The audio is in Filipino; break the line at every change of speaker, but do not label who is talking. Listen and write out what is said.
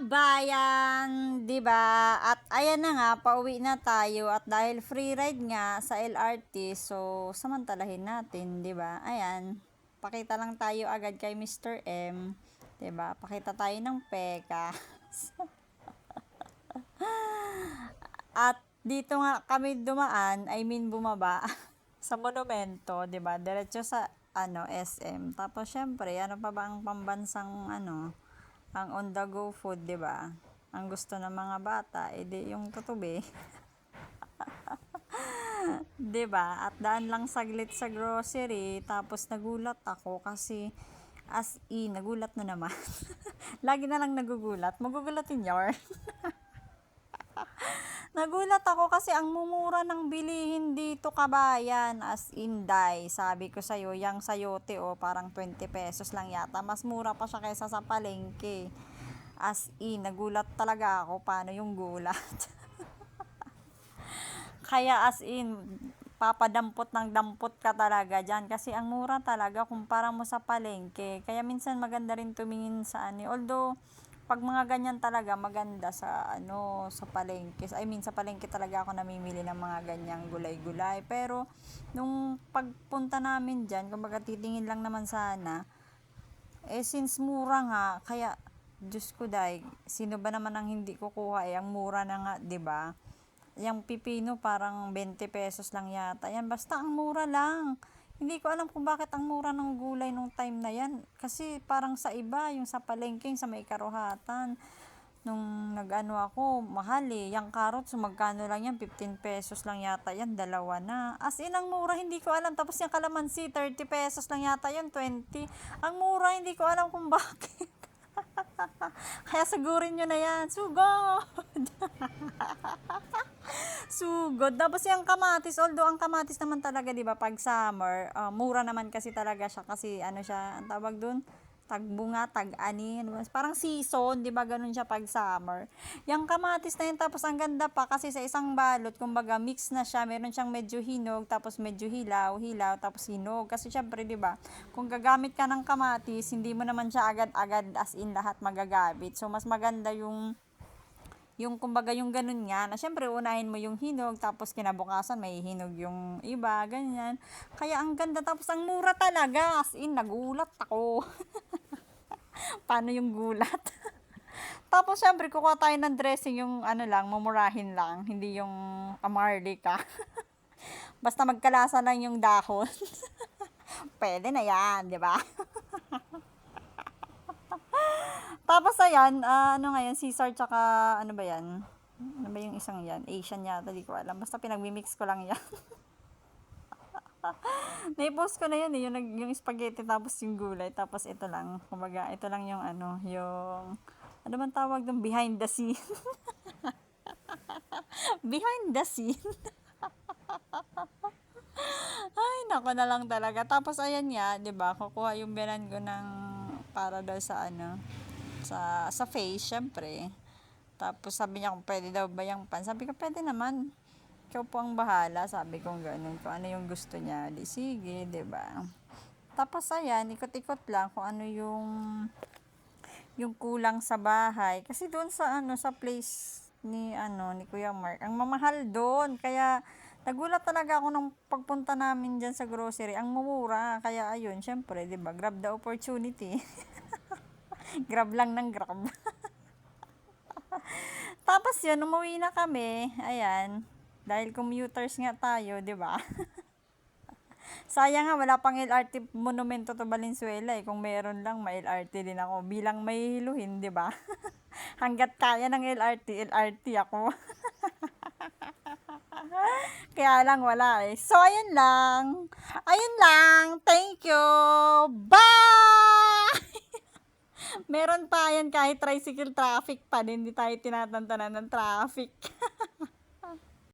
kabayan, 'di ba? At ayan na nga, pauwi na tayo at dahil free ride nga sa LRT, so samantalahin natin, 'di ba? Ayan, pakita lang tayo agad kay Mr. M, 'di ba? Pakita tayo ng peka. At dito nga kami dumaan, I mean bumaba sa monumento, 'di ba? Diretso sa SM. Tapos syempre, ano pa ba ang pambansang ang on the go food, 'di ba? Ang gusto ng mga bata, edi yung tutubi. 'Di ba? At daan lang saglit sa grocery, tapos nagulat ako kasi as in, nagulat na naman. Lagi na lang nagugulat. Magugulatin yarn. Nagulat ako kasi ang mumura ng bilihin dito kabayan, as in day. Sabi ko sa'yo, yung sayote parang 20 pesos lang yata. Mas mura pa siya kaysa sa palengke. As in, nagulat talaga ako paano yung gulat. Kaya as in, papadampot ng dampot ka talaga dyan. Kasi ang mura talaga kumpara mo sa palengke. Kaya minsan maganda rin tumingin sa Although, pag mga ganyan talaga maganda sa sa palengke. I mean sa palengke talaga ako namimili ng mga ganyang gulay-gulay. Pero nung pagpunta namin diyan, kumbaga titingin lang naman sana, since mura nga, kaya Diyos ko dahil, sino ba naman ang hindi kukuha ang mura na nga, 'di ba? Yung pipino parang 20 pesos lang yata. Yan, basta ang mura lang. Hindi ko alam kung bakit ang mura ng gulay nung time na yan. Kasi parang sa iba, yung sa palengke, sa may karuhatan. Nung nag-ano ako, mahal eh. Yung carrots, magkano lang yan? 15 pesos lang yata yan. Dalawa na. As in, ang mura, hindi ko alam. Tapos yung kalamansi, 30 pesos lang yata yan. 20. Ang mura, hindi ko alam kung bakit. Kaya sigurin nyo na yan. Sugod! Sugod. Tapos yung kamatis, although ang kamatis naman talaga, 'di ba, pag summer, mura naman kasi talaga siya kasi siya, ang tawag doon, tagbunga, tag-ani, parang season, 'di ba, ganun siya pag summer. Yung kamatis na yun, tapos ang ganda pa kasi sa isang balot, kumbaga mix na siya, meron siyang medyo hinog, tapos medyo hilaw, hilaw, tapos hinog. Kasi syempre, 'di ba, kung gagamit ka ng kamatis, hindi mo naman siya agad-agad as in lahat magagamit. So mas maganda yung kumbaga yung ganun nga, na syempre unahin mo yung hinog, tapos kinabukasan may hinog yung iba, ganyan. Kaya ang ganda, tapos ang mura talaga, as in, nagulat ako. Paano yung gulat? Tapos syempre kukuha tayo ng dressing, yung lang, mumurahin lang, hindi yung amarlika. Basta magkalasa lang yung dahon. Pwede na yan, di ba? Tapos ayan, ano ngayon, Caesar tsaka ano ba yan? Ano ba yung isang yan? Asian yata, di ko alam. Basta pinagmimix ko lang yan. Naipost ko na yan yung spaghetti tapos yung gulay. Tapos ito lang, kumbaga, ito lang yung yung, ano man tawag doon? Behind the scene. Behind the scene. Ay, nako na lang talaga. Tapos ayan nga, 'di ba? Kukuha yung binan ko ng para daw sa sa face, syempre. Tapos sabi niya kung pwede daw ba yung pan. Sabi ko, pwede naman. Ikaw po ang bahala. Sabi ko gano'n. Kung ano yung gusto niya. Di sige, 'di ba? Tapos ayan, ikot-ikot lang kung ano yung kulang sa bahay. Kasi doon sa sa place ni Kuya Mark, ang mamahal doon. Kaya nagulat talaga ako nung pagpunta namin diyan sa grocery. Ang mumura. Kaya ayun, syempre, 'di ba? Grab the opportunity. Grab lang ng grab. Tapos yun, umuwi na kami. Ayan. Dahil commuters nga tayo, di ba? Sayang nga, wala pang LRT monumento to Valenzuela eh. Kung meron lang, may LRT din ako. Bilang may hiluhin, di ba? Hanggat kaya ng LRT, LRT ako. Kaya lang wala eh. So, ayun lang. Ayun lang. Thank you. Bye! Meron pa yan kahit tricycle traffic pa din. Hindi tayo tinatantanan ng traffic.